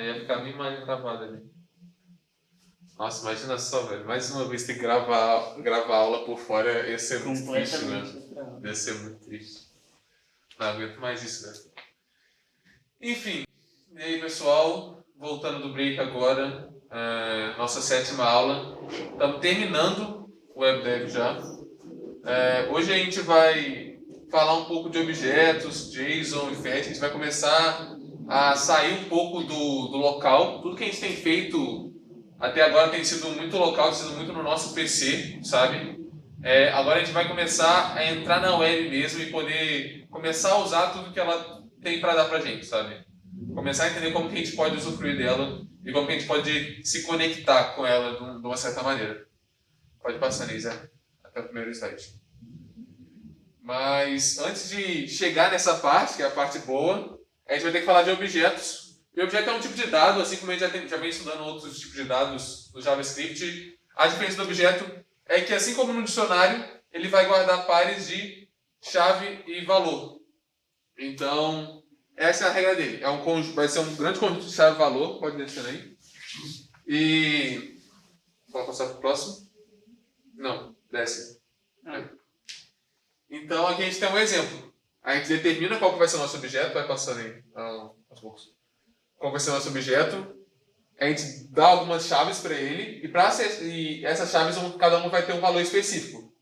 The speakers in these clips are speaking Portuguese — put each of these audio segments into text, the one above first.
Aí ia ficar minha imagem gravada ali. Nossa, imagina só, velho. Mais uma vez ter que gravar aula por fora ia ser muito triste, né? Ia ser muito triste. Não aguento mais isso, velho. Enfim. E aí, pessoal? Voltando do break agora. Nossa 7ª aula. Estamos terminando o WebDev já. Hoje a gente vai falar um pouco de objetos, JSON e Fetch. A gente vai começar a sair um pouco do local. Tudo que a gente tem feito até agora tem sido muito local, tem sido muito no nosso PC, sabe? Agora a gente vai começar a entrar na web mesmo e poder começar a usar tudo que ela tem para dar pra gente, sabe? Começar a entender como que a gente pode usufruir dela e como que a gente pode se conectar com ela de uma certa maneira. Pode passar, Nisa, até o primeiro slide. Mas antes de chegar nessa parte, que é a parte boa, a gente vai ter que falar de objetos. E objeto é um tipo de dado, assim como a gente já vem estudando outros tipos de dados no JavaScript. A diferença do objeto é que, assim como no dicionário, ele vai guardar pares de chave e valor. Então, essa é a regra dele. Vai ser um grande conjunto de chave e valor, pode descer aí. E... Pode passar para o próximo? Não, desce. Então, aqui a gente tem um exemplo. A gente determina qual que vai ser o nosso objeto, vai passando aí aos poucos. Qual vai ser o nosso objeto, a gente dá algumas chaves para ele, e essas chaves, cada uma vai ter um valor específico.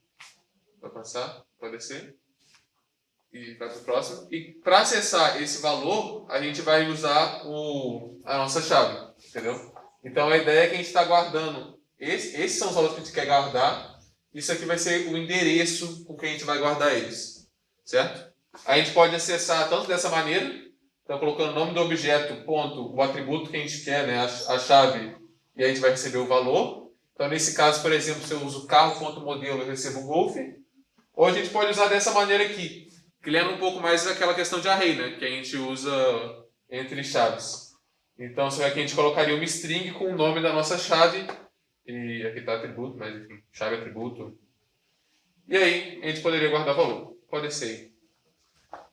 Vai passar, pode descer, e vai para o próximo. E para acessar esse valor, a gente vai usar a nossa chave, entendeu? Então a ideia é que a gente está guardando, esses são os valores que a gente quer guardar, isso aqui vai ser o endereço com que a gente vai guardar eles, certo? A gente pode acessar tanto dessa maneira, então, colocando o nome do objeto, ponto, o atributo que a gente quer, né, a chave, e a gente vai receber o valor. Então, nesse caso, por exemplo, se eu uso carro.modelo, eu recebo o Golf. Ou a gente pode usar dessa maneira aqui, que lembra um pouco mais daquela questão de array, né, que a gente usa entre chaves. Então, só que aqui a gente colocaria uma string com o nome da nossa chave, e aqui está atributo, mas enfim, chave atributo. E aí, a gente poderia guardar valor. Pode ser aí.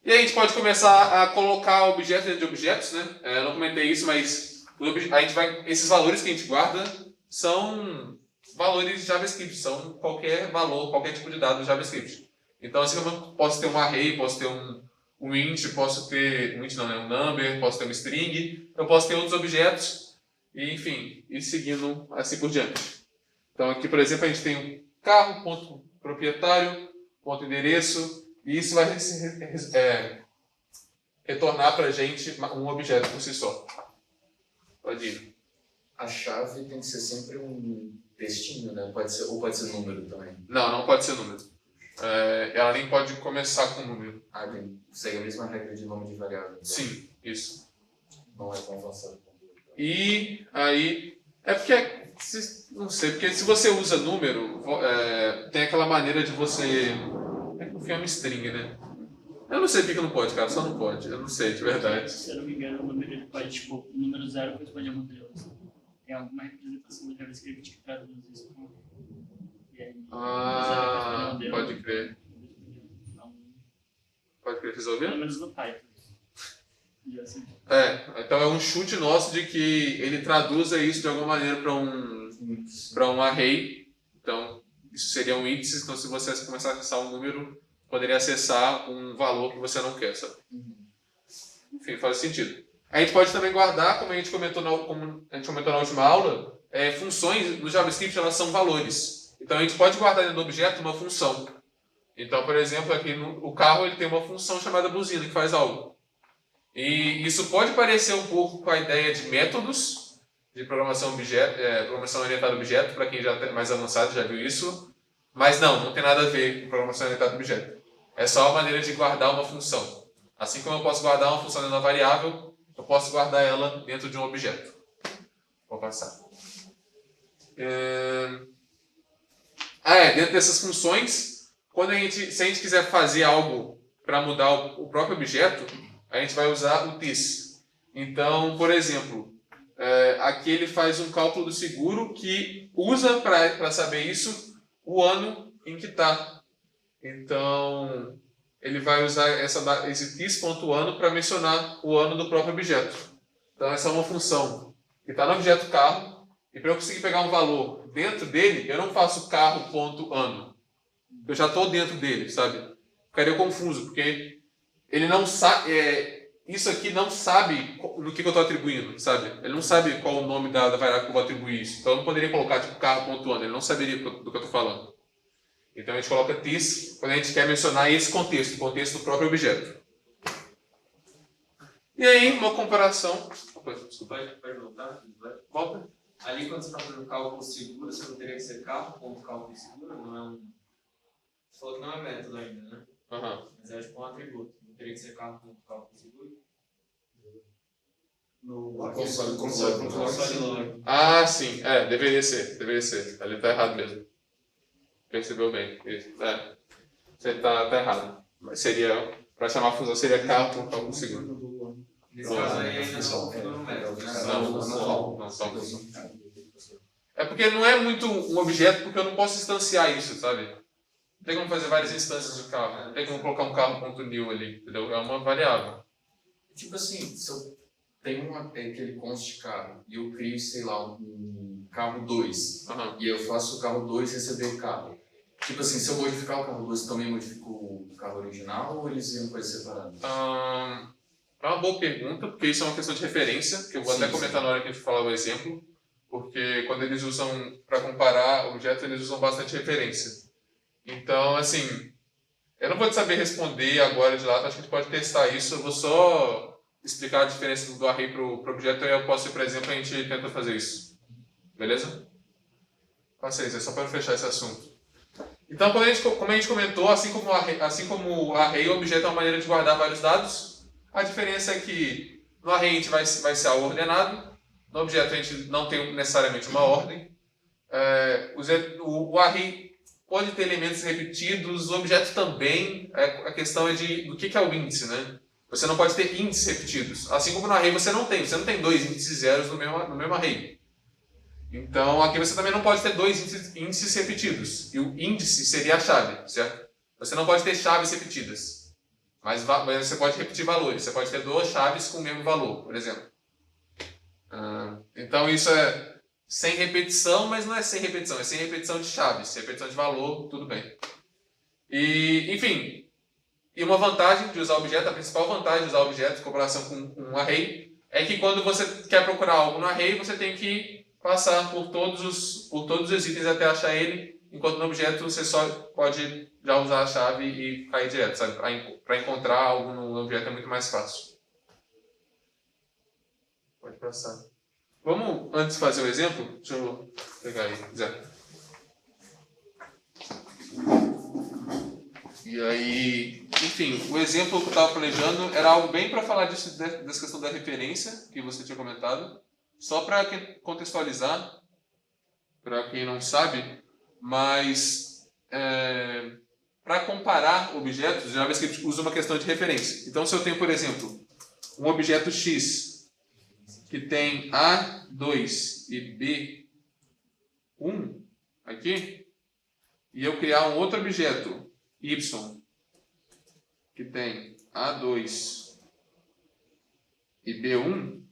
E aí a gente pode começar a colocar objetos dentro de objetos, né? Eu não comentei isso, mas esses valores que a gente guarda são valores de JavaScript, são qualquer valor, qualquer tipo de dado do JavaScript. Então, assim como eu posso ter um array, posso ter um int, posso ter um int não, né? Um number, posso ter uma string, eu posso ter outros objetos, e enfim, ir seguindo assim por diante. Então aqui, por exemplo, a gente tem um carro, ponto proprietário, ponto endereço, e isso vai retornar para a gente um objeto por si só. Pode ir. A chave tem que ser sempre um textinho, né? Ou pode ser número também? Não pode ser número. Ela nem pode começar com número. Segue a mesma regra de nome de variável. Então. Sim, isso. Não é tão avançado. E aí... não sei, porque se você usa número, tem aquela maneira de você... confiar uma string, né? Eu não sei por que não pode, cara, só não pode. Eu não sei, de verdade. Se eu não me engano, o número ele pode, tipo, o número 0 corresponde a modelo. Tem alguma representação do JavaScript que traduz isso como. E aí, pode crer. Pode crer, resolver? Pelo menos no Python. Então é um chute nosso de que ele traduza isso de alguma maneira para um array. Então, isso seria um índice. Então, se você começar a acessar um número, poderia acessar um valor que você não quer, sabe? Enfim, faz sentido. A gente pode também guardar, como a gente comentou na última aula, funções no JavaScript, elas são valores. Então, a gente pode guardar dentro do objeto uma função. Então, por exemplo, aqui o carro ele tem uma função chamada buzina, que faz algo. E isso pode parecer um pouco com a ideia de métodos de programação orientada a objeto, para quem já é mais avançado já viu isso. Mas não tem nada a ver com programação orientada a objeto. É só uma maneira de guardar uma função. Assim como eu posso guardar uma função dentro de uma variável, eu posso guardar ela dentro de um objeto. Vou passar. Dentro dessas funções, se a gente quiser fazer algo para mudar o próprio objeto, a gente vai usar o this. Então, por exemplo, aqui ele faz um cálculo do seguro que usa para saber isso o ano em que está. Então, ele vai usar esse this.ano para mencionar o ano do próprio objeto. Então essa é uma função que está no objeto carro, e para eu conseguir pegar um valor dentro dele, eu não faço carro.ano. Eu já estou dentro dele, sabe? Ficaria confuso, porque ele não sabe, isso aqui não sabe no que eu estou atribuindo, sabe? Ele não sabe qual o nome da variável que eu vou atribuir isso. Então eu não poderia colocar tipo carro.ano, ele não saberia do que eu estou falando. Então a gente coloca this quando a gente quer mencionar esse contexto, o contexto do próprio objeto. E aí, uma comparação. Desculpa. Pode perguntar? Volta. Ali quando você está fazendo cálculo seguro, você não teria que ser cálculo seguro? Não é um. Você falou que não é método ainda, né? Uhum. Mas é tipo um atributo. Não teria que ser cálculo seguro? No console log. Ah, sim. Deveria ser. Ali tá errado mesmo. Percebeu bem. Você tá errado. Mas seria, para chamar a função, seria cálculo seguro. Nesse caso aí ainda não configura um método, né? Não. É porque não é muito um objeto, porque eu não posso instanciar isso, sabe? Não tem como fazer várias instâncias de carro. Não tem como colocar um carro.new ali, entendeu? É uma variável. Tipo assim, se eu tenho aquele const carro e eu crio, sei lá, um carro 2, Uhum. e eu faço o carro 2 receber carro. Tipo assim, se eu modificar o carro 2, também modifico o carro original ou eles iam coisas separadas? É uma boa pergunta, porque isso é uma questão de referência, que eu vou até comentar na hora que a gente falar o exemplo, porque quando eles usam, para comparar objetos, eles usam bastante referência. Então, assim, eu não vou saber responder agora de lá, acho que a gente pode testar isso, eu vou só explicar a diferença do array para o objeto, e eu posso ir, por exemplo, a gente tenta fazer isso. Beleza? Paciência, é só para fechar esse assunto. Então, como a gente comentou, assim como o array, o objeto é uma maneira de guardar vários dados. A diferença é que no array a gente vai ser ordenado, no objeto a gente não tem necessariamente uma ordem. O array pode ter elementos repetidos, o objeto também. A questão é do que é o índice, né? Você não pode ter índices repetidos. Assim como no array você não tem dois índices zeros no mesmo array. Então aqui você também não pode ter dois índices repetidos. E o índice seria a chave, certo? Você não pode ter chaves repetidas. Mas você pode repetir valores. Você pode ter duas chaves com o mesmo valor, por exemplo. Então isso é sem repetição, mas não é sem repetição. É sem repetição de chaves. Sem repetição de valor, tudo bem. E, enfim, uma vantagem de usar objeto, a principal vantagem de usar objeto em comparação com um array, é que quando você quer procurar algo no array, você tem que passar por todos os itens até achar ele, enquanto no objeto você só pode já usar a chave e cair direto, sabe? Para encontrar algo no objeto é muito mais fácil. Pode passar. Vamos, antes de fazer o exemplo, deixa eu pegar aí, Zé. E aí, enfim, o exemplo que eu estava planejando era algo bem para falar dessa questão da referência que você tinha comentado, só para contextualizar, para quem não sabe, mas para comparar objetos, já vez que a gente usa uma questão de referência. Então, se eu tenho, por exemplo, um objeto X que tem A2 e B1 aqui, e eu criar um outro objeto Y que tem A2 e B1,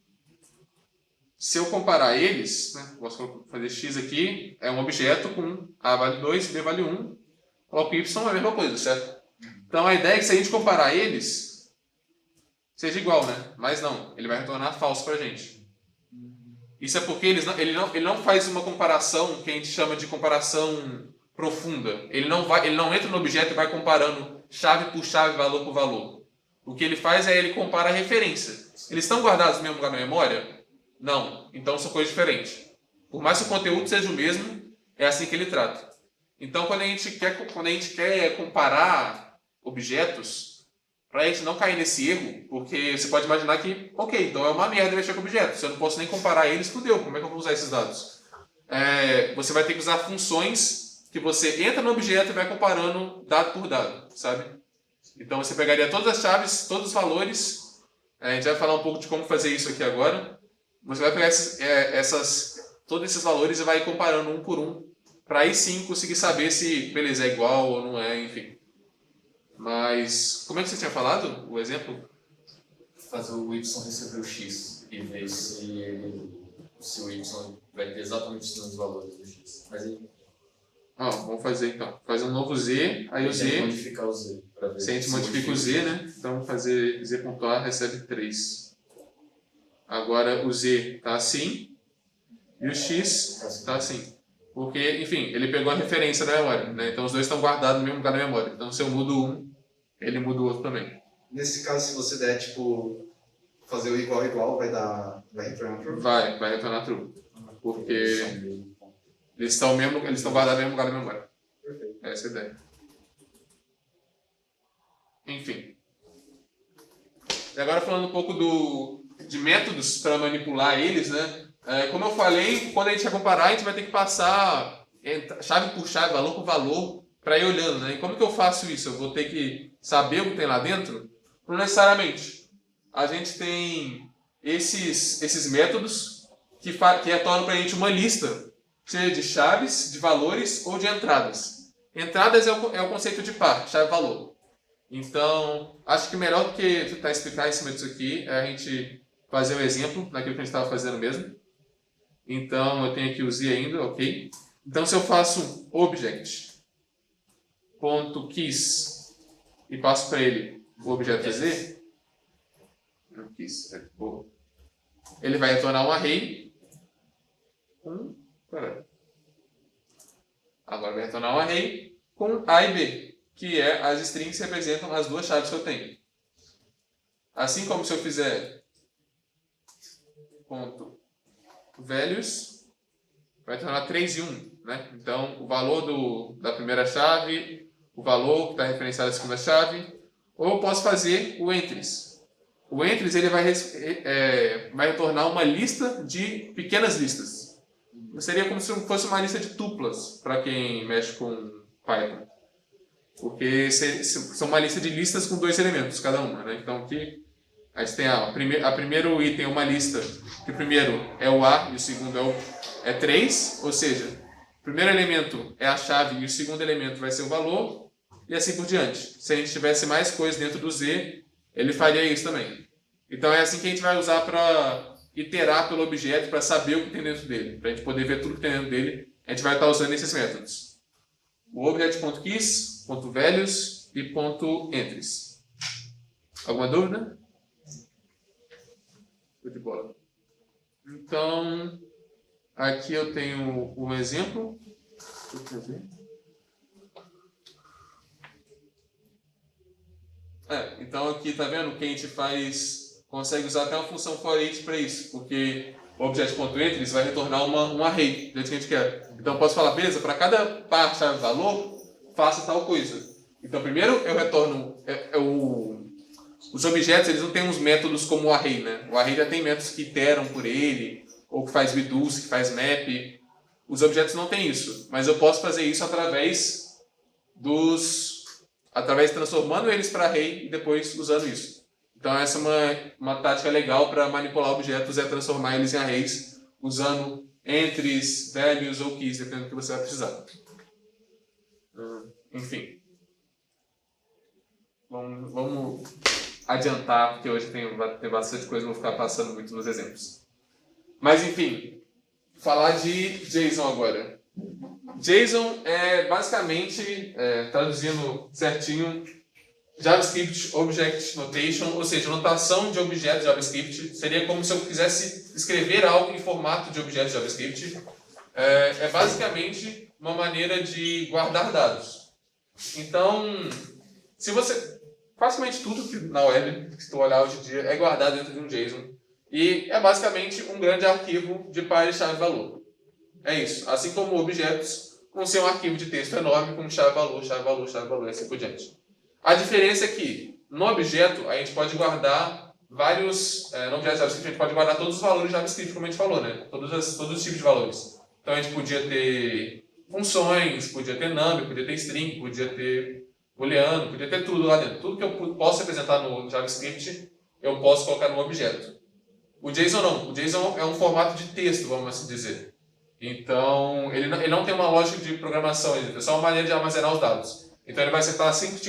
se eu comparar eles, né, posso fazer X aqui, é um objeto com A vale 2 e B vale 1, coloco Y é a mesma coisa, certo? Então a ideia é que se a gente comparar eles, seja igual, né? Mas não, ele vai retornar falso para a gente. Isso é porque ele não faz uma comparação que a gente chama de comparação profunda. Ele não entra no objeto e vai comparando chave por chave, valor por valor. O que ele faz é ele compara a referência. Eles estão guardados no mesmo lugar na memória? Não. Então são coisas diferentes. Por mais que o conteúdo seja o mesmo, é assim que ele trata. Então quando a gente quer comparar objetos, para a gente não cair nesse erro, porque você pode imaginar que, ok, então é uma merda mexer com objetos. Se eu não posso nem comparar eles, fudeu, como é que eu vou usar esses dados? Você vai ter que usar funções que você entra no objeto e vai comparando dado por dado, sabe? Então você pegaria todas as chaves, todos os valores, a gente vai falar um pouco de como fazer isso aqui agora. Você vai pegar todos esses valores e vai comparando um por um, para aí sim conseguir saber se, beleza, é igual ou não é, enfim. Mas, como é que você tinha falado, o exemplo? Fazer o Y receber o X. e ver se o y vai ter exatamente os mesmos valores do x. Mas aí, Ó, vamos fazer então. Fazer um novo z, aí o tem que z, modificar o z. Pra ver se a gente se modifica o z, né? Então fazer z.a recebe 3. Agora o z tá assim e o x tá assim. Porque, enfim, ele pegou a referência da memória, né? Então os dois estão guardados no mesmo lugar da memória. Então se eu mudo um, ele muda o outro também. Nesse caso, se você der, tipo, fazer o igual, vai retornar true? Vai retornar true. Porque eles estão guardados no mesmo lugar da memória. Perfeito. Essa é a ideia. Enfim. E agora falando um pouco de métodos para manipular eles, né? Como eu falei, quando a gente vai comparar, a gente vai ter que passar chave por chave, valor por valor, para ir olhando, né? E como que eu faço isso? Eu vou ter que saber o que tem lá dentro? Não necessariamente. A gente tem esses métodos que retornam para a gente uma lista, seja de chaves, de valores ou de entradas. Entradas é o conceito de par, chave-valor. Então, acho que melhor do que tentar explicar em cima disso aqui é a gente fazer um exemplo naquilo que a gente estava fazendo mesmo. Então, eu tenho aqui o z ainda, ok? Então, se eu faço object.keys e passo para ele o objeto z, ele vai retornar um array com... Agora vai retornar um array com A e B, que é as strings que representam as duas chaves que eu tenho. Assim como se eu fizer ponto values, vai retornar 3 e 1. Né? Então, o valor da primeira chave, o valor que está referenciado à segunda chave, ou eu posso fazer o entries. O entries ele vai retornar uma lista de pequenas listas. Seria como se fosse uma lista de tuplas, para quem mexe com Python. Porque são uma lista de listas com 2 elementos cada uma. Né? Então aqui a gente tem a primeiro item é uma lista, que o primeiro é o A e o segundo é 3, ou seja, o primeiro elemento é a chave e o segundo elemento vai ser o valor, e assim por diante. Se a gente tivesse mais coisas dentro do Z, ele faria isso também. Então é assim que a gente vai usar para iterar pelo objeto, para saber o que tem dentro dele. Para a gente poder ver tudo que tem dentro dele, a gente vai estar usando esses métodos. O object.keys, .values e .entries. Alguma dúvida? Show de bola. Então, aqui eu tenho um exemplo. Deixa eu ver. Então aqui tá vendo que a gente consegue usar até uma função for each para isso, porque o object.entries vai retornar um array, do jeito que a gente quer. Então eu posso falar, beleza, para cada par chave valor, faça tal coisa. Então primeiro eu retorno os objetos, eles não têm uns métodos como o array, né? O array já tem métodos que iteram por ele, ou que faz reduce, que faz map. Os objetos não têm isso, mas eu posso fazer isso através transformando eles para array e depois usando isso. Então essa é uma tática legal para manipular objetos, é transformar eles em arrays usando entries, values ou keys, dependendo do que você vai precisar. Enfim. Vamos adiantar, porque hoje tem bastante coisa, não vou ficar passando muito nos exemplos. Mas enfim, falar de JSON agora. JSON é basicamente, traduzindo certinho, JavaScript Object Notation, ou seja, notação de objetos JavaScript. Seria como se eu quisesse escrever algo em formato de objeto JavaScript. É basicamente uma maneira de guardar dados. Então, basicamente tudo que na web, que tu olhar hoje em dia, é guardado dentro de um JSON. E é basicamente um grande arquivo de par e chave-valor. É isso. Assim como objetos vão ser um arquivo de texto enorme com chave-valor, chave-valor, chave-valor e assim por diante. A diferença é que no objeto a gente pode guardar vários... no objeto JavaScript a gente pode guardar todos os valores JavaScript, como a gente falou, né? Todos os tipos de valores. Então a gente podia ter funções, podia ter number, podia ter string, podia ter booleano, podia ter tudo lá dentro. Tudo que eu posso representar no JavaScript, eu posso colocar no objeto. O JSON não. O JSON é um formato de texto, vamos assim dizer. Então, ele não tem uma lógica de programação, é só uma maneira de armazenar os dados. Então, ele vai aceitar 5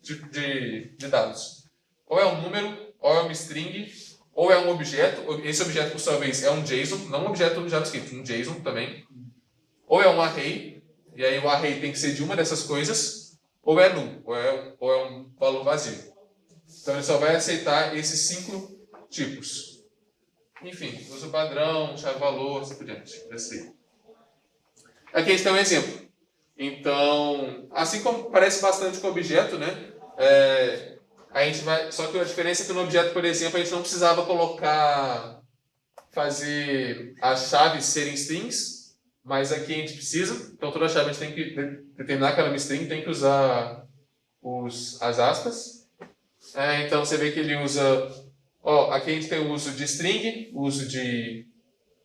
tipos de dados. Ou é um número, ou é uma string, ou é um objeto, esse objeto por sua vez é um JSON, não um objeto do JavaScript, um JSON também, ou é um array, e aí o array tem que ser de uma dessas coisas, ou é null, ou é um valor vazio. Então ele só vai aceitar esses 5 tipos. Enfim, uso padrão, chave valor, assim por diante. Aqui a gente tem um exemplo. Então, assim como parece bastante com objeto, né? A gente vai, só que a diferença é que no objeto, por exemplo, a gente não precisava fazer as chaves serem strings, mas aqui a gente precisa. Então toda chave a gente tem que determinar que ela é uma string, tem que usar as aspas. Então você vê que ele usa, aqui a gente tem o uso de string, o uso de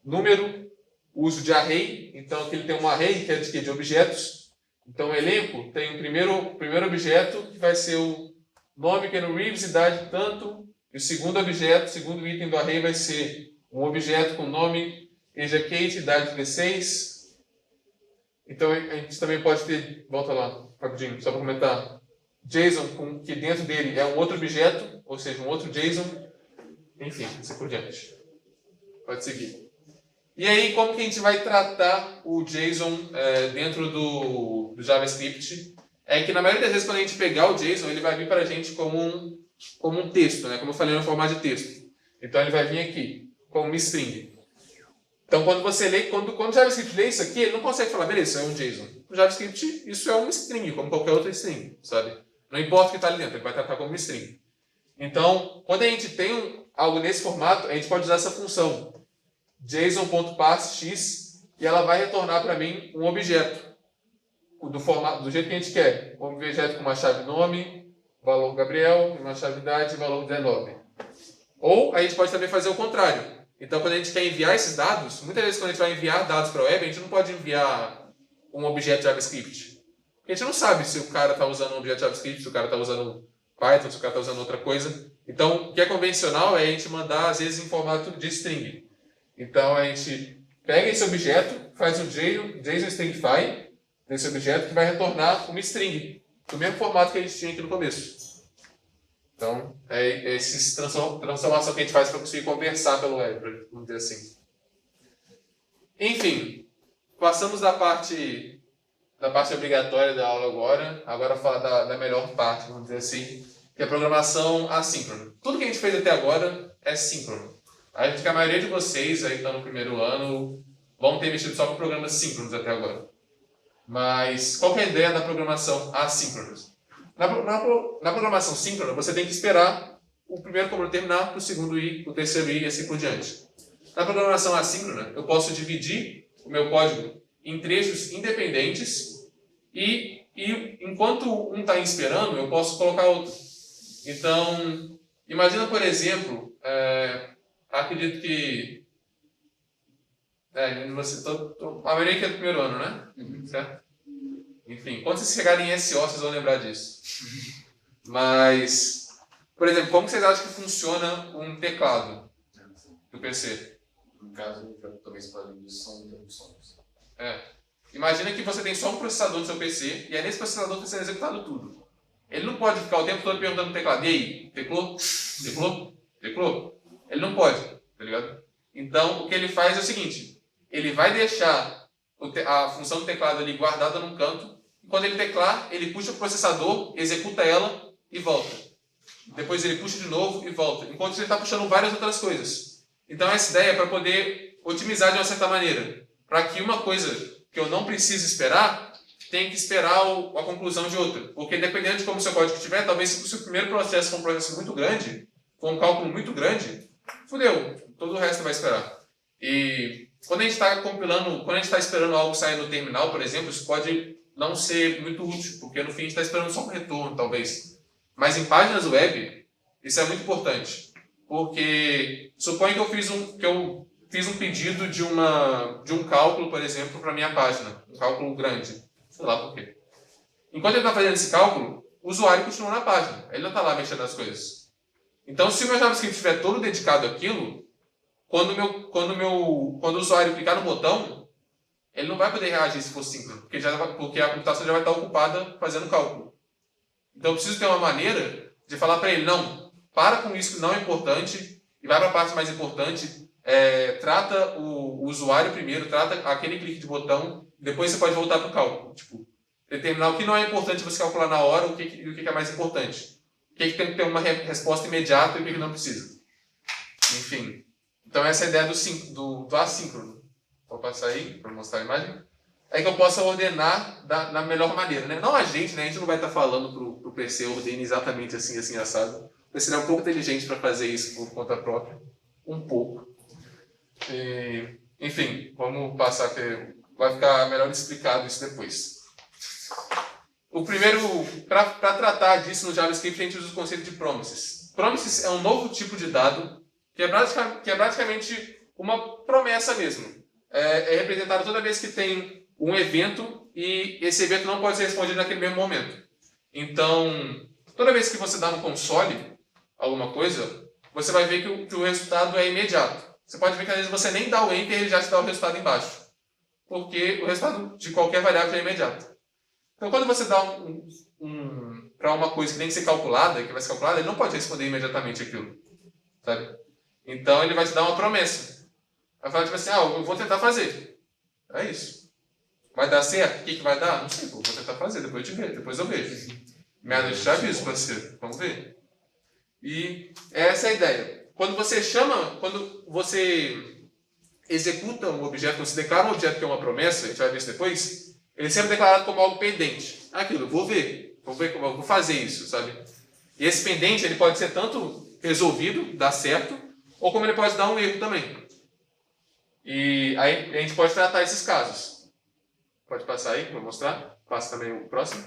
número, o uso de array. Então aqui ele tem um array que é de quê? De objetos. Então o elenco tem o primeiro objeto que vai ser o nome que é no Reeves, idade tanto, e o segundo objeto, o segundo item do array vai ser um objeto com nome, age é Kate, idade 16. Então a gente também pode ter, volta lá, rapidinho, só para comentar, JSON, que dentro dele é um outro objeto, ou seja, um outro JSON, enfim, assim por diante. Pode seguir. E aí, como que a gente vai tratar o JSON dentro do JavaScript? É que na maioria das vezes, quando a gente pegar o JSON, ele vai vir para a gente como um texto, né? Como eu falei, no formato de texto. Então ele vai vir aqui como uma string. Então quando você lê, quando o JavaScript lê isso aqui, ele não consegue falar, beleza, isso é um JSON. No JavaScript, isso é uma string, como qualquer outra string, sabe? Não importa o que está ali dentro, ele vai tratar como uma string. Então, quando a gente tem algo nesse formato, a gente pode usar essa função JSON.parseX e ela vai retornar para mim um objeto do jeito que a gente quer. Um objeto com uma chave nome, valor Gabriel, uma chave idade e valor 19. Ou a gente pode também fazer o contrário. Então, quando a gente quer enviar esses dados, muitas vezes quando a gente vai enviar dados para a web, a gente não pode enviar um objeto JavaScript. Porque a gente não sabe se o cara está usando um objeto JavaScript, se o cara está usando Python, se o cara está usando outra coisa. Então, o que é convencional é a gente mandar, às vezes, em formato de string. Então, a gente pega esse objeto, faz um JSON stringify desse objeto que vai retornar uma string, do mesmo formato que a gente tinha aqui no começo. Então, é essa transformação que a gente faz para conseguir conversar pelo web, vamos dizer assim. Enfim, passamos da parte obrigatória da aula agora falar da melhor parte, vamos dizer assim, que é a programação assíncrona. Tudo que a gente fez até agora é síncrono. Acho que a maioria de vocês aí que estão no primeiro ano vão ter mexido só com programas síncronos até agora. Mas qual que é a ideia da programação assíncrona? Na programação síncrona, você tem que esperar o primeiro comando terminar, para o segundo ir, para o terceiro ir e assim por diante. Na programação assíncrona, eu posso dividir o meu código em trechos independentes e enquanto um está esperando, eu posso colocar outro. Então, imagina, por exemplo, acredito que a maioria que é do primeiro ano, né? Certo? Enfim, quando vocês chegarem em SO, vocês vão lembrar disso. Mas, por exemplo, como vocês acham que funciona um teclado do PC? No caso, talvez para de som e interrupções. Imagina que você tem só um processador no seu PC e é nesse processador que está sendo executado tudo. Ele não pode ficar o tempo todo perguntando no teclado, e aí, teclou? Teclou? Teclou? Ele não pode, tá ligado? Então, o que ele faz é o seguinte, ele vai deixar a função do teclado ali guardada num canto, e quando ele teclar, ele puxa o processador, executa ela e volta. Depois ele puxa de novo e volta, enquanto ele está puxando várias outras coisas. Então essa ideia é para poder otimizar de uma certa maneira, para que uma coisa que eu não preciso esperar, tenha que esperar a conclusão de outra. Porque dependendo de como o seu código estiver, talvez se o seu primeiro processo for um processo muito grande, for um cálculo muito grande, fudeu, todo o resto vai esperar. E quando a gente está compilando, quando a gente está esperando algo sair no terminal, por exemplo, isso pode não ser muito útil, porque no fim a gente está esperando só um retorno, talvez. Mas em páginas web, isso é muito importante. Porque suponha que eu fiz um pedido de um cálculo, por exemplo, para a minha página. Um cálculo grande. Sei lá por quê. Enquanto ele está fazendo esse cálculo, o usuário continua na página. Ele não está lá mexendo nas coisas. Então, se o meu JavaScript estiver todo dedicado àquilo, quando o usuário clicar no botão, ele não vai poder reagir se for síncrono, porque a computação já vai estar ocupada fazendo cálculo. Então eu preciso ter uma maneira de falar para ele, não, para com isso que não é importante e vai para a parte mais importante, trata o usuário primeiro, trata aquele clique de botão, depois você pode voltar para o cálculo. Tipo, determinar o que não é importante você calcular na hora e o que é mais importante. O que tem que ter uma resposta imediata e o que não precisa. Enfim. Então essa é a ideia do assíncrono. Vou passar aí para mostrar a imagem. É que eu possa ordenar da melhor maneira, né? Não a gente, né? A gente não vai estar falando pro PC ordene exatamente assim assado. O PC é um pouco inteligente para fazer isso por conta própria. Um pouco. Enfim, vamos passar que vai ficar melhor explicado isso depois. O primeiro, para tratar disso no JavaScript, a gente usa o conceito de promises. Promises é um novo tipo de dado que é basicamente uma promessa mesmo. É representado toda vez que tem um evento e esse evento não pode ser respondido naquele mesmo momento. Então, toda vez que você dá no console alguma coisa, você vai ver que o resultado é imediato. Você pode ver que às vezes você nem dá o enter e ele já te dá o resultado embaixo. Porque o resultado de qualquer variável é imediato. Então, quando você dá para uma coisa que tem que ser calculada, que vai ser calculada, ele não pode responder imediatamente aquilo. Sabe? Então, ele vai te dar uma promessa. Vai falar tipo assim, eu vou tentar fazer. É isso. Vai dar certo? O que vai dar? Não sei, vou tentar fazer, depois eu vejo. Meia-noite já aviso para você. Vamos ver. E essa é a ideia. Quando você executa um objeto, quando você declara um objeto que é uma promessa, a gente vai ver isso depois, ele é sempre declarado como algo pendente. Aquilo, vou ver como eu vou fazer isso, sabe? E esse pendente, ele pode ser tanto resolvido, dar certo, ou como ele pode dar um erro também. E aí a gente pode tratar esses casos. Pode passar aí, vou mostrar. Passa também o próximo.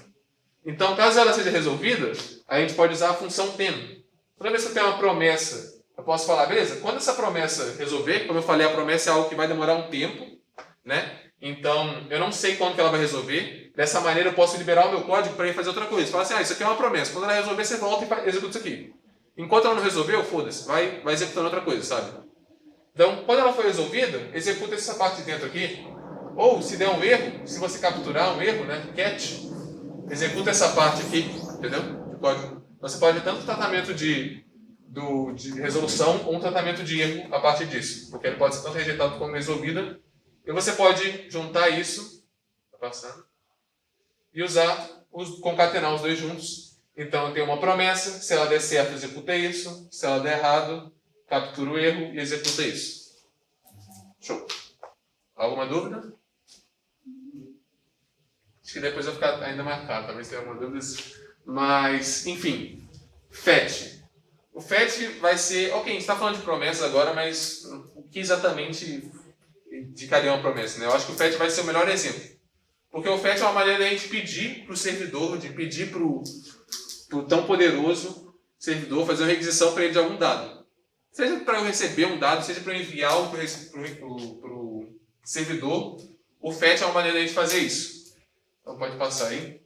Então, caso ela seja resolvida, a gente pode usar a função then. Toda vez que eu tenho uma promessa, eu posso falar, beleza, quando essa promessa resolver, como eu falei, a promessa é algo que vai demorar um tempo, né? Então, eu não sei quando que ela vai resolver. Dessa maneira, eu posso liberar o meu código para ir fazer outra coisa. Falar assim, isso aqui é uma promessa. Quando ela resolver, você volta e executa isso aqui. Enquanto ela não resolveu, foda-se, vai executando outra coisa, sabe? Então, quando ela for resolvida, executa essa parte de dentro aqui. Ou, se der um erro, se você capturar um erro, né, catch, executa essa parte aqui, entendeu? De código. Você pode ter tanto tratamento de resolução ou um tratamento de erro a partir disso. Porque ele pode ser tanto rejeitado como resolvida. E você pode juntar isso, tá passando, e concatenar os dois juntos. Então, eu tenho uma promessa, se ela der certo, executa isso. Se ela der errado, captura o erro e executa isso. Show. Alguma dúvida? Acho que depois vai ficar ainda marcado, talvez tenha alguma dúvida. Mas, enfim, fetch. O fetch vai ser... Ok, a gente está falando de promessas agora, mas o que exatamente indicaria uma promessa, né? Eu acho que o fetch vai ser o melhor exemplo. Porque o fetch é uma maneira de a gente pedir para o servidor, de pedir para o tão poderoso servidor fazer uma requisição para ele de algum dado. Seja para eu receber um dado, seja para eu enviar algo para o servidor, o fetch é uma maneira de a gente fazer isso. Então pode passar aí.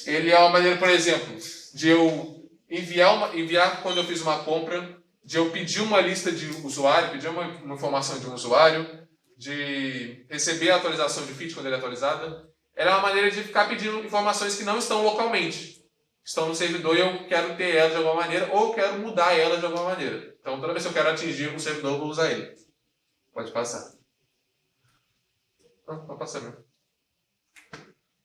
Ele é uma maneira, por exemplo, de eu enviar quando eu fiz uma compra, de eu pedir uma lista de usuário, pedir uma informação de um usuário, de receber a atualização de feed quando ele é atualizada. Ela é uma maneira de ficar pedindo informações que não estão localmente. Estão no servidor e eu quero ter elas de alguma maneira, ou eu quero mudar elas de alguma maneira. Então, toda vez que eu quero atingir um servidor, eu vou usar ele. Pode passar. Pode passar mesmo.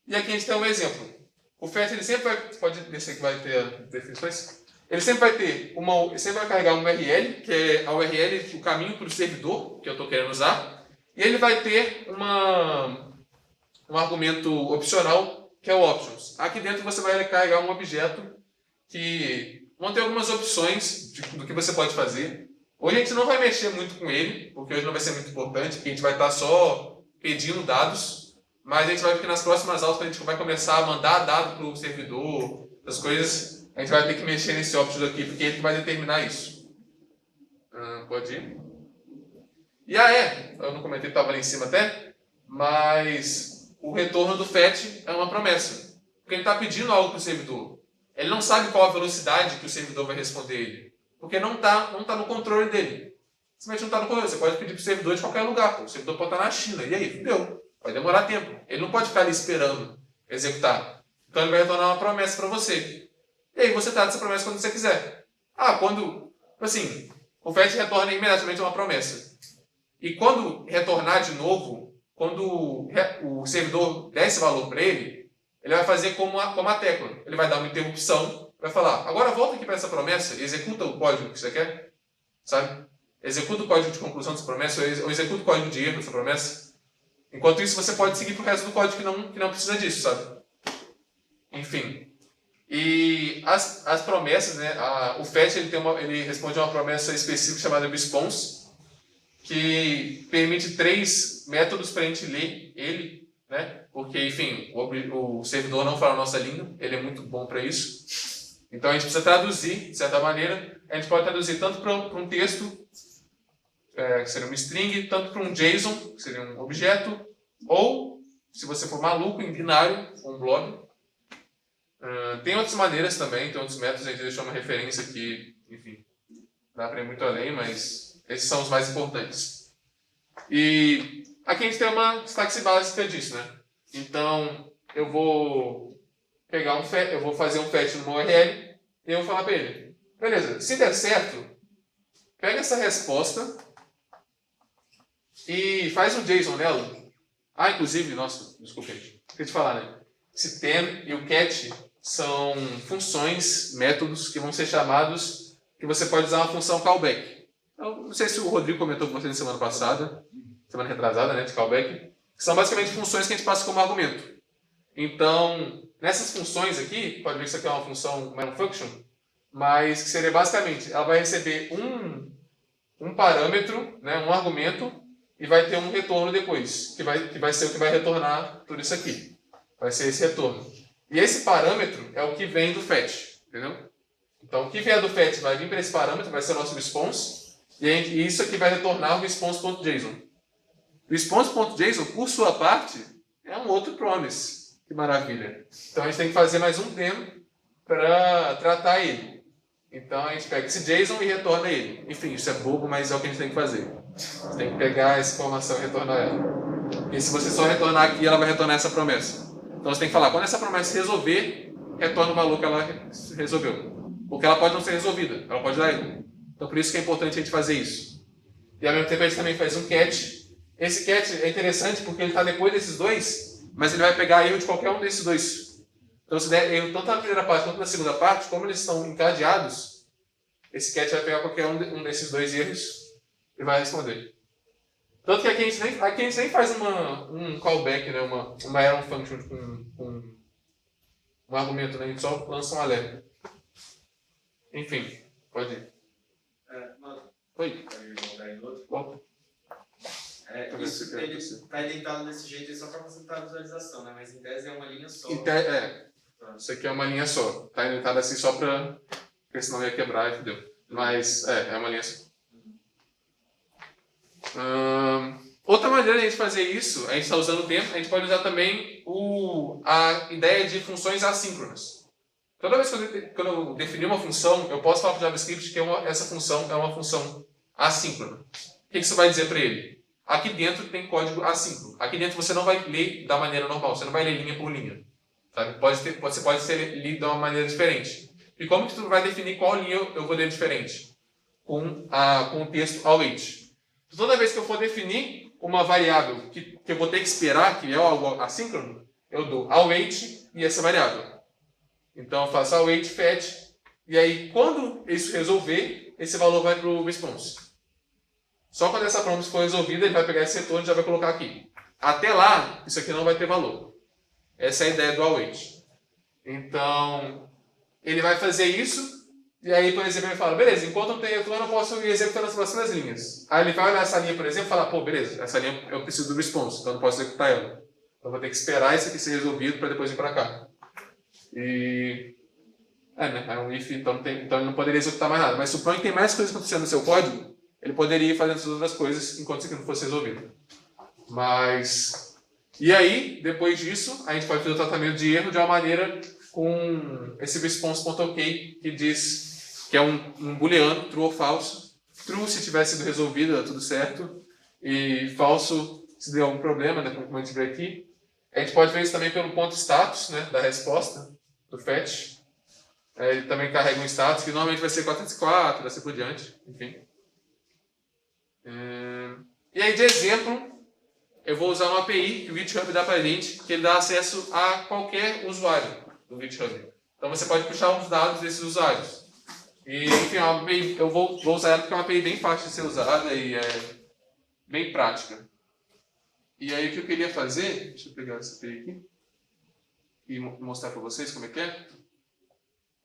E aqui a gente tem um exemplo. O fetch, ele sempre vai... Pode descer que vai ter as definições. Ele sempre vai ter ele sempre vai carregar um URL, que é a URL, o caminho para o servidor, que eu estou querendo usar. E ele vai ter um argumento opcional, que é o options. Aqui dentro você vai carregar um objeto que vão ter algumas opções do que você pode fazer. Hoje a gente não vai mexer muito com ele, porque hoje não vai ser muito importante, porque a gente vai estar só pedindo dados, mas a gente vai ver que nas próximas aulas, quando a gente vai começar a mandar dado para o servidor, as coisas, a gente vai ter que mexer nesse options aqui, porque ele vai determinar isso. Pode ir? E eu não comentei, estava ali em cima até, mas o retorno do fetch é uma promessa. Porque ele está pedindo algo para o servidor. Ele não sabe qual a velocidade que o servidor vai responder ele. Porque não tá no controle dele. Simplesmente não está no controle. Você pode pedir para o servidor de qualquer lugar. O servidor pode estar na China. E aí? Fudeu. Vai demorar tempo. Ele não pode ficar ali esperando executar. Então ele vai retornar uma promessa para você. E aí você trata essa promessa quando você quiser. Quando o fetch retorna imediatamente uma promessa. E quando retornar de novo, quando o servidor der esse valor para ele vai fazer como a tecla. Ele vai dar uma interrupção, vai falar, agora volta aqui para essa promessa, executa o código que você quer, sabe? Executa o código de conclusão dessa promessa, ou executa o código de erro dessa promessa. Enquanto isso, você pode seguir para o resto do código que não precisa disso, sabe? Enfim. E as promessas, né? O fetch ele responde a uma promessa específica chamada response, que permite 3 métodos para a gente ler ele, né? Porque, enfim, o servidor não fala a nossa língua, ele é muito bom para isso. Então a gente precisa traduzir, de certa maneira. A gente pode traduzir tanto para um texto, que seria uma string, tanto para um JSON, que seria um objeto, ou, se você for maluco, em binário, um blob. Tem outras maneiras também, tem outros métodos, a gente deixou uma referência aqui, enfim, dá para ir muito além, mas esses são os mais importantes. E aqui a gente tem uma sintaxe básica disso, né? Então, eu vou fazer um fetch no URL e eu vou falar para ele, beleza, se der certo, pega essa resposta e faz um JSON nela. Inclusive, nossa, desculpa, gente, esqueci de falar, né? Esse tem e o catch são funções, métodos que vão ser chamados, que você pode usar uma função callback. Eu não sei se o Rodrigo comentou com você na semana passada, semana retrasada, né, de callback, que são basicamente funções que a gente passa como argumento. Então, nessas funções aqui, pode ver que isso aqui é uma função, uma function, mas que seria basicamente, ela vai receber um parâmetro, né, um argumento, e vai ter um retorno depois, que vai ser o que vai retornar tudo isso aqui. Vai ser esse retorno. E esse parâmetro é o que vem do fetch, entendeu? Então, o que vier do fetch vai vir para esse parâmetro, vai ser o nosso response, e isso aqui vai retornar o response.json. O response.json, por sua parte, é um outro promise. Que maravilha. Então, a gente tem que fazer mais um termo para tratar ele. Então, a gente pega esse JSON e retorna ele. Enfim, isso é bobo, mas é o que a gente tem que fazer. Você tem que pegar essa informação e retornar ela. Porque se você só retornar aqui, ela vai retornar essa promessa. Então você tem que falar, quando essa promessa se resolver, retorna o valor que ela resolveu. Porque ela pode não ser resolvida, ela pode dar erro. Então por isso que é importante a gente fazer isso. E ao mesmo tempo a gente também faz um catch. Esse catch é interessante porque ele está depois desses dois, mas ele vai pegar erro de qualquer um desses dois. Então se der erro tanto na primeira parte quanto na segunda parte, como eles estão encadeados, esse catch vai pegar qualquer um desses dois erros e vai responder. Tanto que aqui a gente nem faz um callback, né? uma error function com um argumento, né? A gente só lança um alerta. Enfim, pode ir. Mano, Oi. pode voltar em outro. Bom, Isso ele tá indentado desse jeito só para facilitar a visualização, né? Mas em tese é uma linha só. Isso aqui é uma linha só. Tá indentado assim só para... Porque senão ia quebrar e fudeu. Mas é uma linha só. Outra maneira de a gente fazer isso, a gente está usando o tempo, a gente pode usar também a ideia de funções assíncronas. Toda vez que eu definir uma função, eu posso falar para o JavaScript que essa função é uma função assíncrona. O que isso vai dizer para ele? Aqui dentro tem código assíncrono. Aqui dentro você não vai ler da maneira normal, você não vai ler linha por linha. Sabe? Você pode ser lido de uma maneira diferente. E como que tu vai definir qual linha eu vou ler diferente? Com o texto await. Toda vez que eu for definir uma variável que eu vou ter que esperar, que é algo assíncrono, eu dou await e essa variável. Então eu faço await fetch, e aí quando isso resolver, esse valor vai para o response. Só quando essa promessa for resolvida, ele vai pegar esse retorno e já vai colocar aqui. Até lá, isso aqui não vai ter valor. Essa é a ideia do await. Então, ele vai fazer isso, e aí, por exemplo, ele fala, beleza, enquanto não tem retorno, eu posso ir executando as próximas linhas. Aí ele vai olhar essa linha, por exemplo, e falar, pô, beleza, essa linha eu preciso do response, então eu não posso executar ela. Então eu vou ter que esperar isso aqui ser resolvido para depois ir para cá. E... né, é um if, então ele não poderia executar mais nada. Mas suponha que tem mais coisas acontecendo no seu código, ele poderia ir fazendo essas outras coisas enquanto isso aqui não fosse resolvido. Mas... E aí, depois disso, a gente pode fazer o tratamento de erro de uma maneira com esse response.ok, que diz que é um booleano, true ou falso. True se tiver sido resolvido, dá tudo certo. E falso se der algum problema, né, como a gente vê aqui. A gente pode ver isso também pelo ponto status, né, da resposta, do fetch. Ele também carrega um status, que normalmente vai ser 404, assim por diante, enfim. E aí, de exemplo, eu vou usar uma API que o GitHub dá pra gente, que ele dá acesso a qualquer usuário do GitHub. Então você pode puxar os dados desses usuários. E, enfim, é uma API, eu vou usar ela porque é uma API bem fácil de ser usada e é bem prática. E aí o que eu queria fazer, deixa eu pegar essa API aqui e mostrar para vocês como é que é.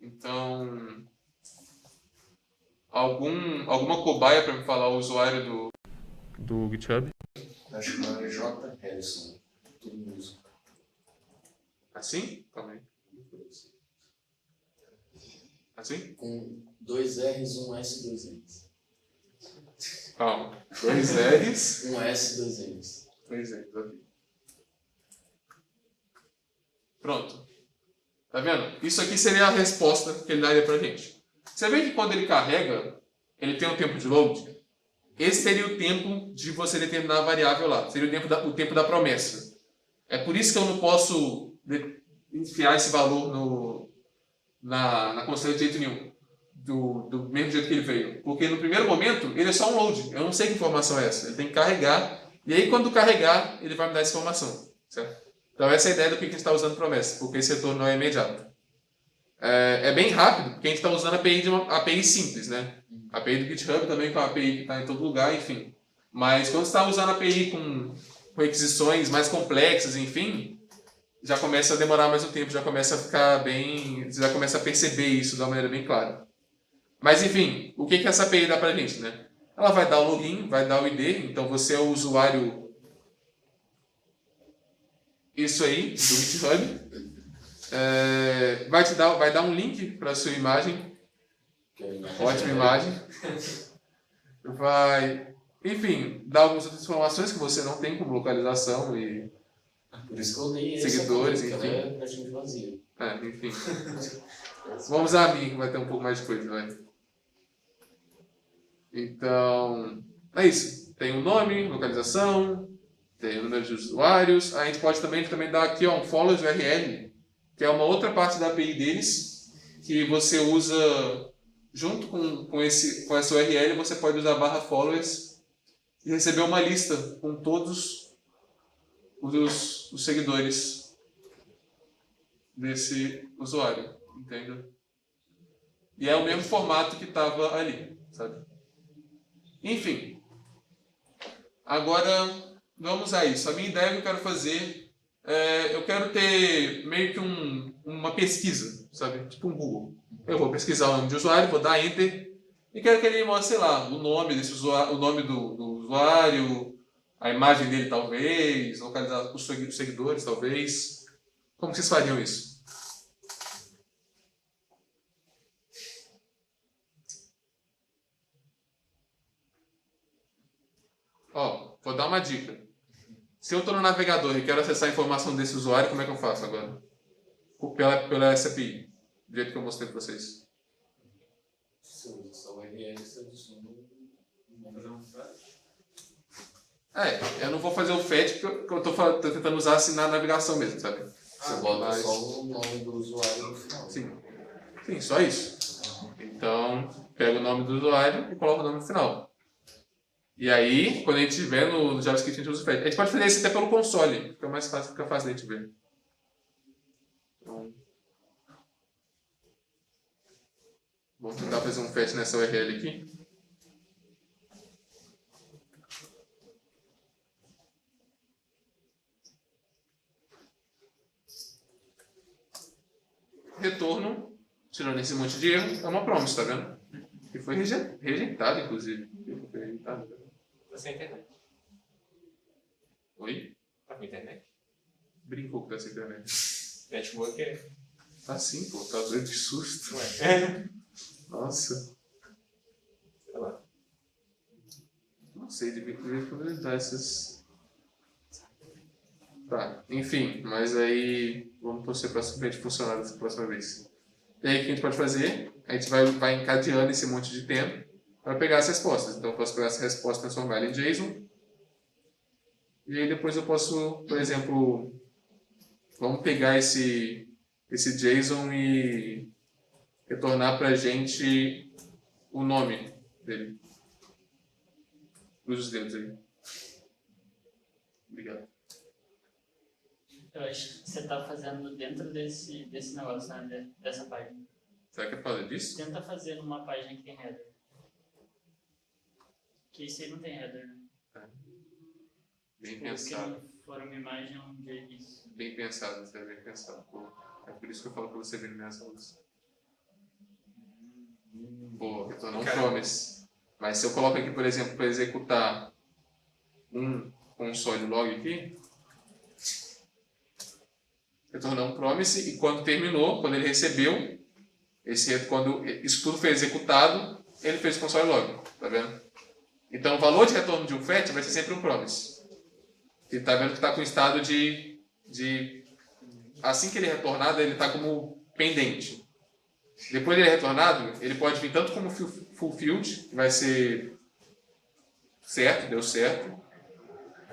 Então, alguma cobaia para me falar o usuário do GitHub? Acho que é J. Harrison. Todo mundo usa. Assim? Calma aí. Assim? Com 2 R's, 1 S, 2 N's. Calma. 2 R's. 1 S, 2 N's. 2 R's, ok. Pronto. Tá vendo? Isso aqui seria a resposta que ele daria pra gente. Você vê que quando ele carrega, ele tem um tempo de load? Esse seria o tempo de você determinar a variável lá. Seria o tempo da promessa. É por isso que eu não posso enfiar esse valor na constante de jeito nenhum. Do mesmo jeito que ele veio. Porque no primeiro momento, ele é só um load. Eu não sei que informação é essa. Ele tem que carregar. E aí, quando carregar, ele vai me dar essa informação. Certo? Então, essa é a ideia do que a gente está usando promessa. Porque esse retorno não é imediato. É bem rápido, porque a gente está usando a API de uma API simples, né? A API do GitHub também, com a API que está em todo lugar, enfim. Mas quando você está usando a API com requisições mais complexas, enfim, já começa a demorar mais um tempo, já começa a ficar bem... Você já começa a perceber isso de uma maneira bem clara. Mas, enfim, o que essa API dá pra gente, né? Ela vai dar o login, vai dar o ID, então você é o usuário... Isso aí, do GitHub. Vai dar um link para a sua imagem. Ótima imagem. Vai, enfim, dar algumas outras informações que você não tem, como localização e Por isso que eu dei seguidores, essa, enfim. ela é praticamente vazia. Enfim. Vamos usar a minha, que vai ter um pouco mais de coisa, vai. Então, é isso. Tem o nome, localização, tem o número de usuários. A gente pode também dar aqui um follows URL, que é uma outra parte da API deles, que você usa junto com essa URL, você pode usar /followers e receber uma lista com todos os seguidores desse usuário, entende? E é o mesmo formato que estava ali, sabe? Enfim, agora vamos a isso. A minha ideia que eu quero fazer eu quero ter meio que uma pesquisa, sabe? Tipo um Google. Eu vou pesquisar o nome de usuário, vou dar Enter e quero que ele me mostre, sei lá, o nome desse usuário, o nome do usuário, a imagem dele talvez, localizar os seguidores talvez. Como vocês fariam isso? Vou dar uma dica. Se eu estou no navegador e quero acessar a informação desse usuário, como é que eu faço agora? Pela SAPI, do jeito que eu mostrei para vocês. Se eu usa só o URL, você adiciona Eu não vou fazer o fetch porque eu estou tentando usar assim na navegação mesmo, sabe? Você bota só o nome do usuário no final. Sim, só isso. Então, pega o nome do usuário e coloca o nome no final. E aí, quando a gente tiver no JavaScript, a gente usa o fetch. A gente pode fazer isso até pelo console, fica mais fácil, fica fácil da gente ver. Então, vamos tentar fazer um fetch nessa URL aqui. Retorno, tirando esse monte de erro, é uma promise, tá vendo? Que foi rejeitado, inclusive. Foi rejeitado. Tá sem internet. Oi? Tá com internet? Brincou com essa internet. Network é. Tá sim, pô, tá doido de susto. Ué. Nossa. Sei lá. Não sei, devia dar essas. Tá, enfim, mas aí vamos torcer para a gente funcionar dessa próxima vez. E aí o que a gente pode fazer? A gente vai encadeando esse monte de tempo para pegar as respostas. Então eu posso pegar essa resposta e transformar ela em JSON. E aí depois eu posso, por exemplo, vamos pegar esse JSON e retornar para a gente o nome dele. Cruza os dedos aí. Obrigado. Eu acho que você tá fazendo dentro desse negócio, né? Dessa página. Será que é por causa disso? Tenta fazer numa página que tem header. Que isso aí não tem header, né? Bem Tipo, pensado. que não for uma imagem, é um JS. Bem pensado, isso é bem pensado. Pô, é por isso que eu falo pra você vir minhas aulas. Pô, retornar um promise. Mas se eu coloco aqui, por exemplo, para executar um console log aqui, retornar um promise e quando terminou, quando ele recebeu, quando isso tudo foi executado, ele fez o console log, tá vendo? Então o valor de retorno de um fetch vai ser sempre um promise. E tá vendo que está com estado de assim que ele é retornado, ele está como pendente. Depois de ele é retornado, ele pode vir tanto como fulfilled, que vai ser certo, deu certo,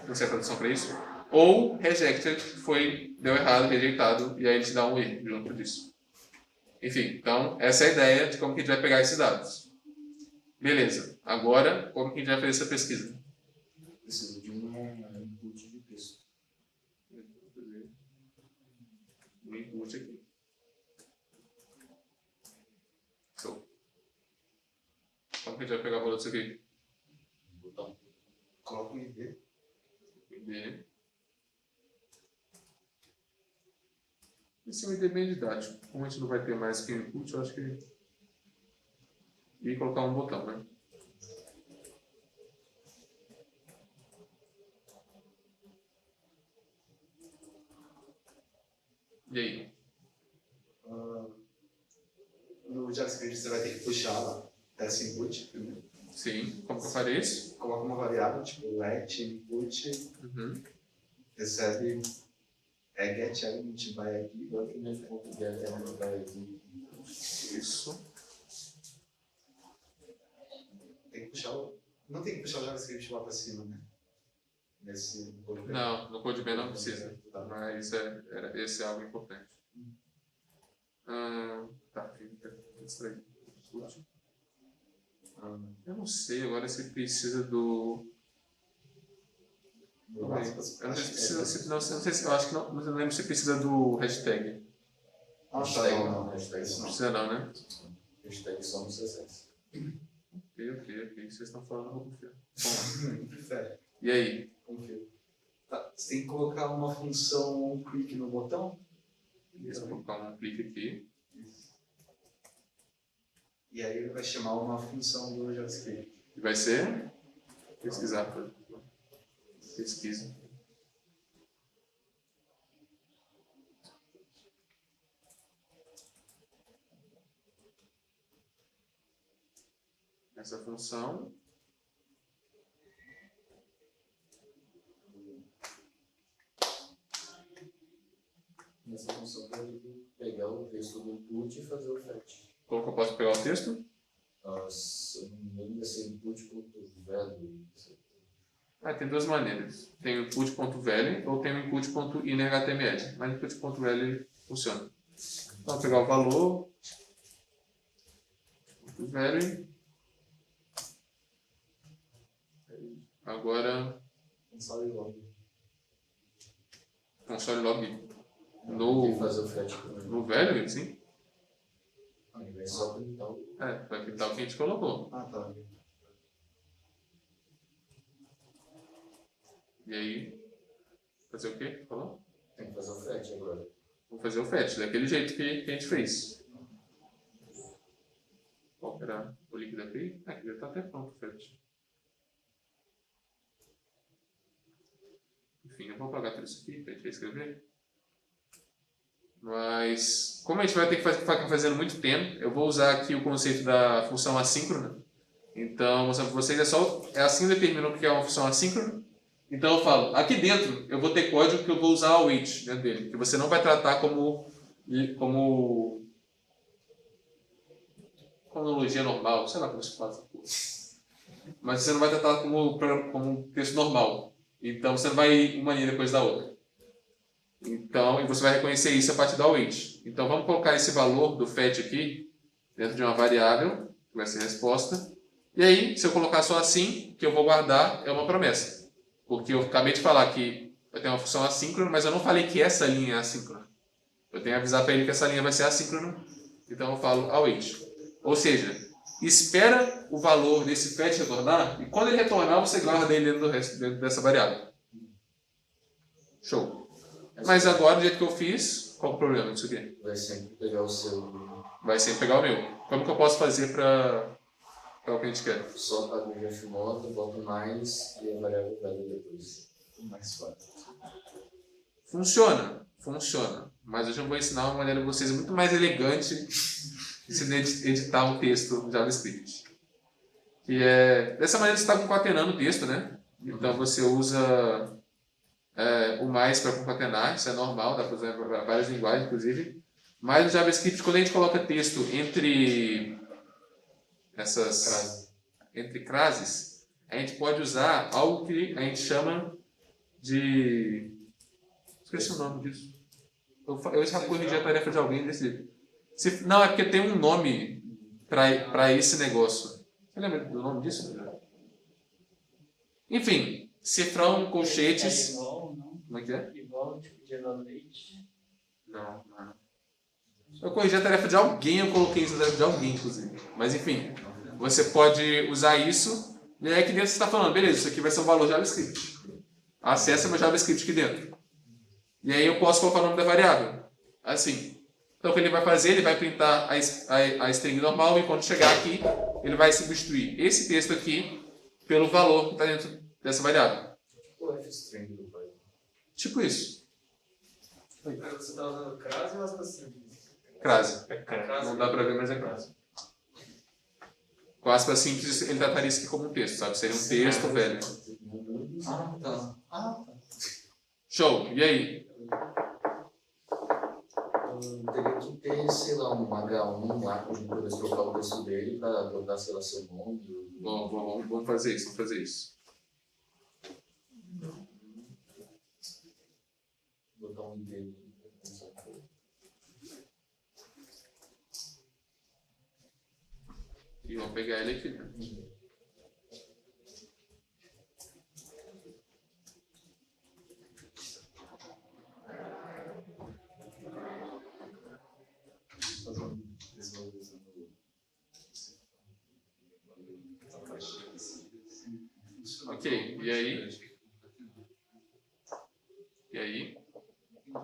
não sei a tradução para isso, ou rejected, que deu errado, rejeitado, e aí ele te dá um erro junto disso. Enfim, então essa é a ideia de como que a gente vai pegar esses dados. Beleza, agora como que a gente vai fazer essa pesquisa? Preciso de um input de texto. Vou fazer um input aqui. Show. Como que a gente vai pegar o valor disso aqui? Botão. Coloca um ID. ID. Esse é um ID bem didático. Como a gente não vai ter mais que input, eu acho que... E colocar um botão, né? E aí? No JavaScript você vai ter que puxar lá esse input primeiro. Sim. Como que eu farei isso? Coloca uma variável, tipo let input, Uhum. recebe get element vai aqui. Document.get element vai aqui. Isso. Tem que puxar não tem que puxar o JavaScript lá para cima, né? Nesse Não, no CodeBen não precisa. Tá. Mas esse é algo importante. Tá, fica distraído. Eu não sei agora se precisa do... Do Eu básico, não sei acho se que precisa, não sei se, eu acho que não, mas eu não lembro se precisa do hashtag. Ah, tá, Hashtag não, não, não. hashtag Não não. precisa não, né? Hashtag só no CSS. Ok. Vocês estão falando, eu vou confiar. Prefere. E aí? Confio. Tá, você tem que colocar uma função click no botão. Deixa eu colocar um clique aqui. E aí ele vai chamar uma função do JavaScript. E vai ser? Pesquisar. Pesquisa. Essa função. Nessa função pode pegar o texto do input e fazer o fetch. Como que eu posso pegar o texto? Se eu não me engano, vai ser input.value. Tem duas maneiras. Tem o input.value ou tem o input.innerHTML. Mas input.value funciona. Então, vou pegar o valor. .value. Agora, Console log. console log Tem que no, fazer o fetch também. no value, sim. Aí vai só printar o... Vai pintar o que a gente colocou. Ah, tá. E aí, fazer o quê? Falou? Tem que fazer o fetch agora. Vou fazer o fetch, daquele jeito que a gente fez. Qual era o link da API? Aqui já está até pronto o fetch. Enfim, eu vou apagar tudo isso aqui para a gente reescrever. Mas, como a gente vai ter que ficar fazendo muito tempo, eu vou usar aqui o conceito da função assíncrona. Então, vou mostrar para vocês, é assim que eu determino o que é uma função assíncrona. Então eu falo, aqui dentro eu vou ter código que eu vou usar await dentro dele, que você não vai tratar como cronologia normal, sei lá como se faz essa coisa. Mas você não vai tratar como texto normal. Então você não vai uma linha depois da outra. Então, e você vai reconhecer isso a partir do await. Então vamos colocar esse valor do fetch aqui dentro de uma variável, que vai ser a resposta, E aí, se eu colocar só assim, que eu vou guardar é uma promessa. Porque eu acabei de falar que eu tenho uma função assíncrona, mas eu não falei que essa linha é assíncrona. Eu tenho que avisar para ele que essa linha vai ser assíncrona, então eu falo await. Ou seja, espera o valor desse fetch retornar, e quando ele retornar, você guarda ele dentro dessa variável. Show. Mas agora, do jeito que eu fiz, qual o problema disso aqui? Vai sempre pegar o seu. Vai sempre pegar o meu. Como que eu posso fazer para o que a gente quer? Só apaga o GFMod, bota mais e a variável velha depois. Mais suave. Funciona. Mas hoje eu vou ensinar uma maneira de vocês muito mais elegante de editar um texto no JavaScript. Que é, dessa maneira você está concatenando o texto, né? Então você usa o mais para concatenar, isso é normal, dá para usar em várias linguagens, inclusive. Mas no JavaScript, quando a gente coloca texto entre crases, a gente pode usar algo que a gente chama de... Esqueci o nome disso. Eu já corrigi a tarefa de alguém desse jeito. Não, é porque tem um nome para esse negócio. Você lembra do nome disso? Enfim, cifrão, colchetes... Igual, não? Como é que é? Igual, tipo, de evaluate. Não. Eu corrigi a tarefa de alguém, eu coloquei isso na tarefa de alguém, inclusive. Mas enfim, você pode usar isso, e aí aqui dentro você está falando, beleza, isso aqui vai ser um valor JavaScript. Acessa meu JavaScript aqui dentro. E aí eu posso colocar o nome da variável. Assim. Então o que ele vai fazer, ele vai printar a string normal, e quando chegar aqui, ele vai substituir esse texto aqui pelo valor que está dentro dessa variável. O F-string do Python. Tipo isso. Você está usando crase ou aspas simples? Crase. Crase. Não dá para ver, mas é crase. Com aspas simples, ele trataria isso aqui como um texto, sabe? Seria um texto, velho. Tá. Show. E aí? Teria que ter, sei lá, um H1 lá para poder trocar o texto dele para trocar, sei lá, seu nome. Bom, vamos fazer isso. Botar um ID. E vamos pegar ele aqui, né? Ok, e aí? O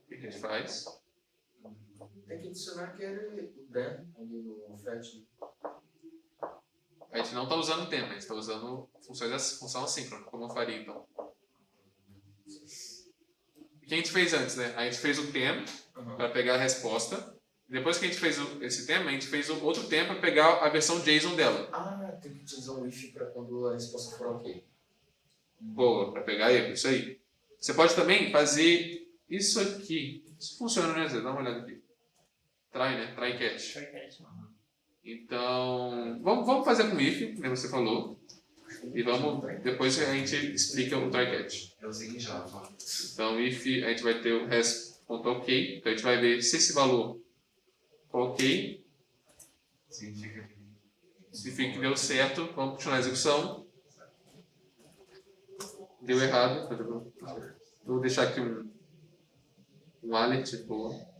que a gente faz? Tem que adicionar aquele then ali no fetch. A gente não está usando tema, a gente está usando função assíncrona, como eu faria então. O que a gente fez antes, né? A gente fez o tema para pegar a resposta. Depois que a gente fez esse tema, a gente fez outro tema para pegar a versão JSON dela. Tem que utilizar um if para quando a resposta for ok. Boa, para pegar erro, isso aí. Você pode também fazer isso aqui. Isso funciona, né, Zé? Dá uma olhada aqui. Try, né? Try catch. Então, vamos fazer com if, como você falou. E depois a gente explica o try catch. Eu usei em Java. Então, if, a gente vai ter o res.ok. Então, a gente vai ver se esse valor for ok. Significa Significa que deu certo. Vamos continuar a execução. Deu errado. Vou deixar aqui um alert. Boa.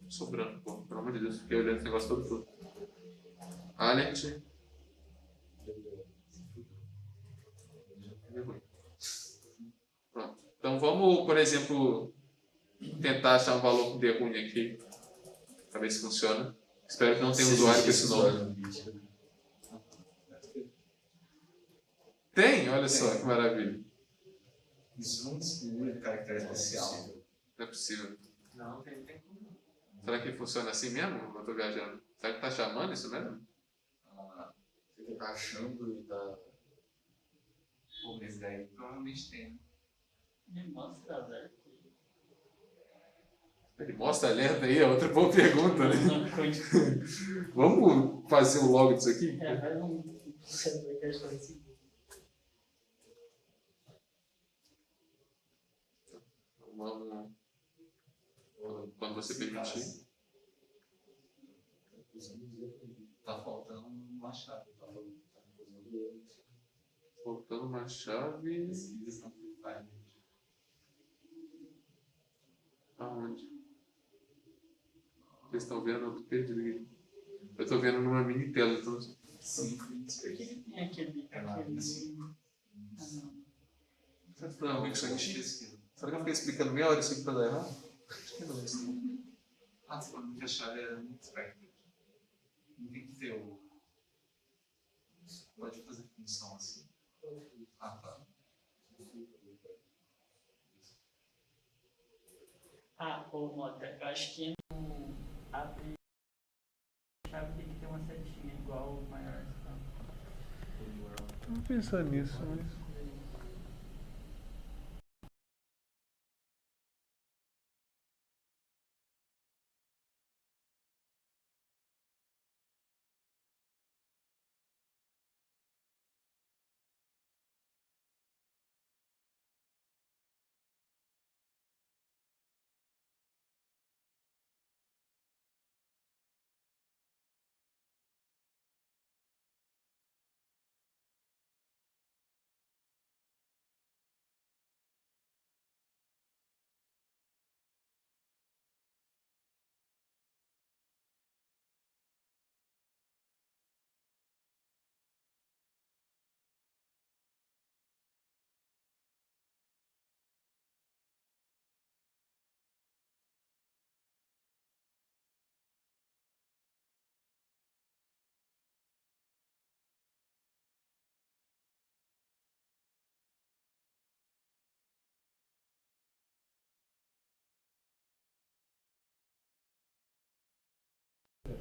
Sobrando, pô. Pelo amor de Deus. Fiquei olhando esse negócio todo. Alert. Pronto. Então vamos, por exemplo, tentar achar um valor que dê ruim aqui. Para ver se funciona. Espero que não tenha usuário com esse nome. Tem? Olha só que maravilha. Isso não descreve caractere especial. Não é possível. Não, tem como. Será que funciona assim mesmo? Eu tô viajando. Será que tá chamando isso mesmo? Você tá achando e tá. Pô, mas daí provavelmente tem. Mostra alerta. Ele mostra alerta aí, é outra boa pergunta, né? Vamos fazer o log disso aqui? Vai um servidor que acho assim. Vamos. Quando você permitir. uma chave. Tá fazendo do outro. Faltando uma chave. Pesquisa Amplify. Aonde? Vocês estão vendo? Eu tô perdido aqui. Eu tô vendo numa mini tela, então. Sim. Por que ele tem aquele. É lá, assim. Ah, não. Será que não, isso aqui? Será que eu fiquei explicando meia hora isso aqui pra dar errado? Acho que não. Ah, você falou que a chave é unexpected. Não tem que ter o. Pode fazer função assim. Ah, tá. Ô Mota, eu acho que no abrir a chave tem que ter uma setinha igual o maior. Tá? Vou pensar nisso, mas.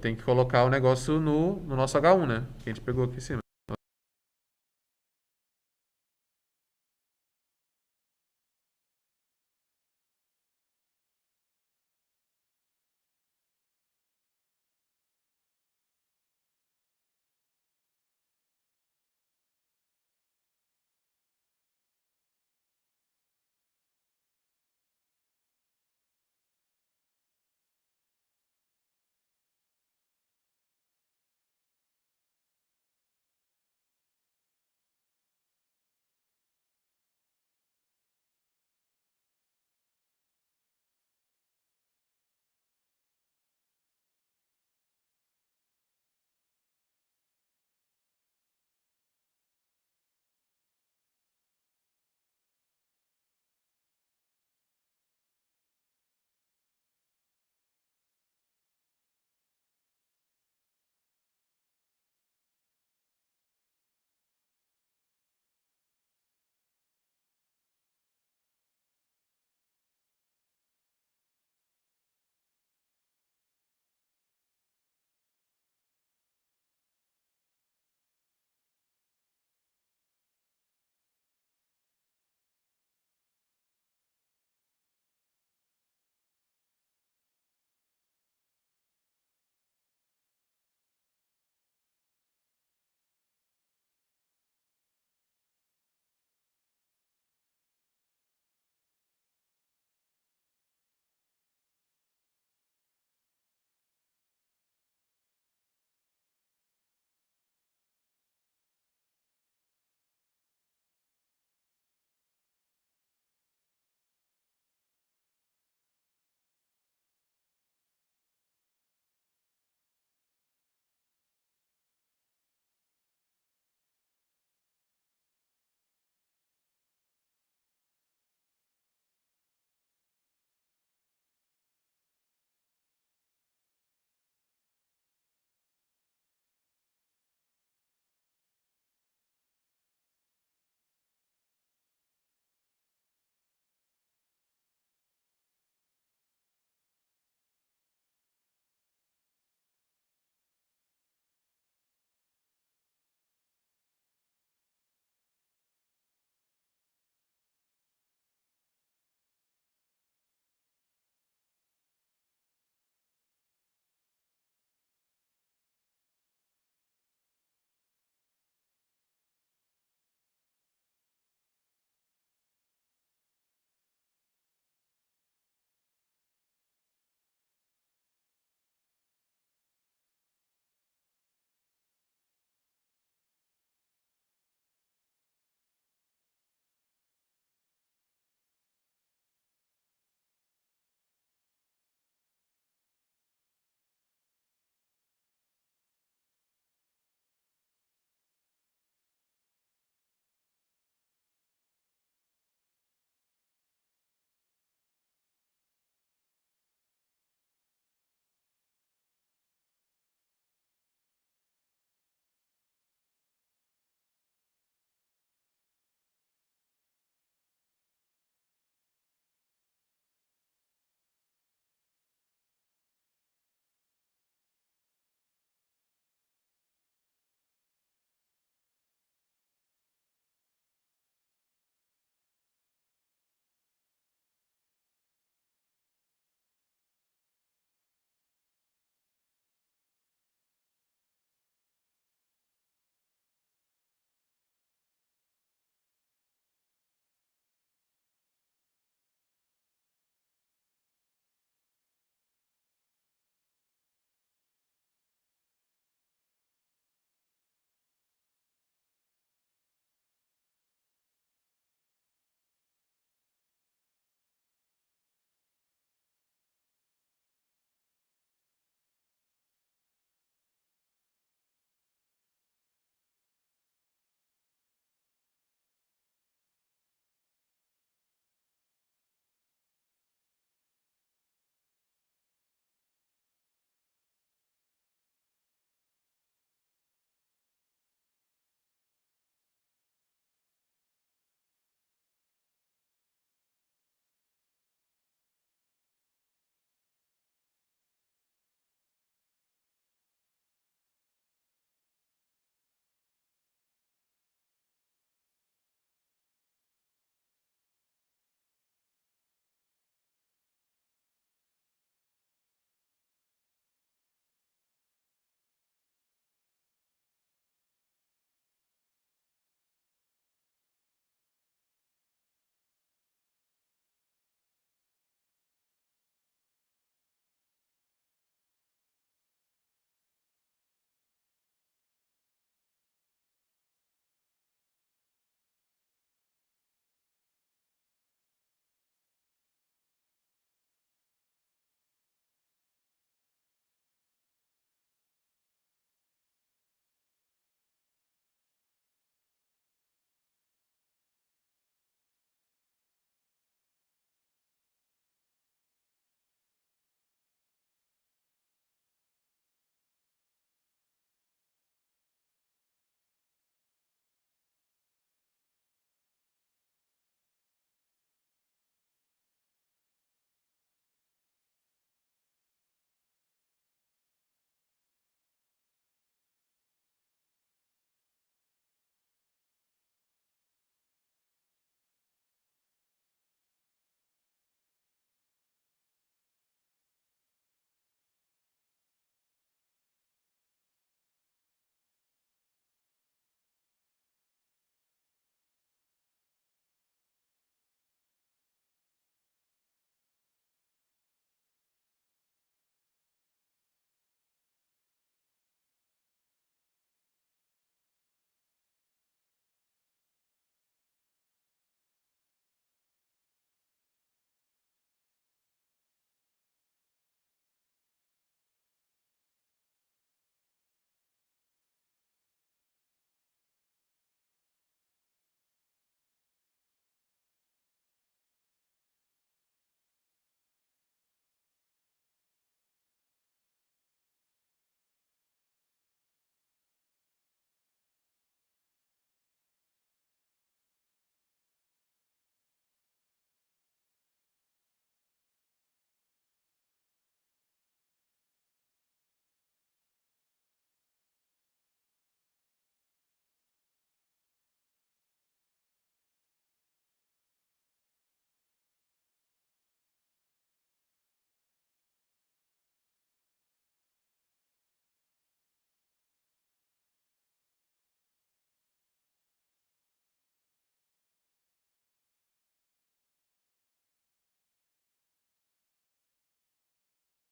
Tem que colocar o negócio no nosso H1, né? Que a gente pegou aqui em cima.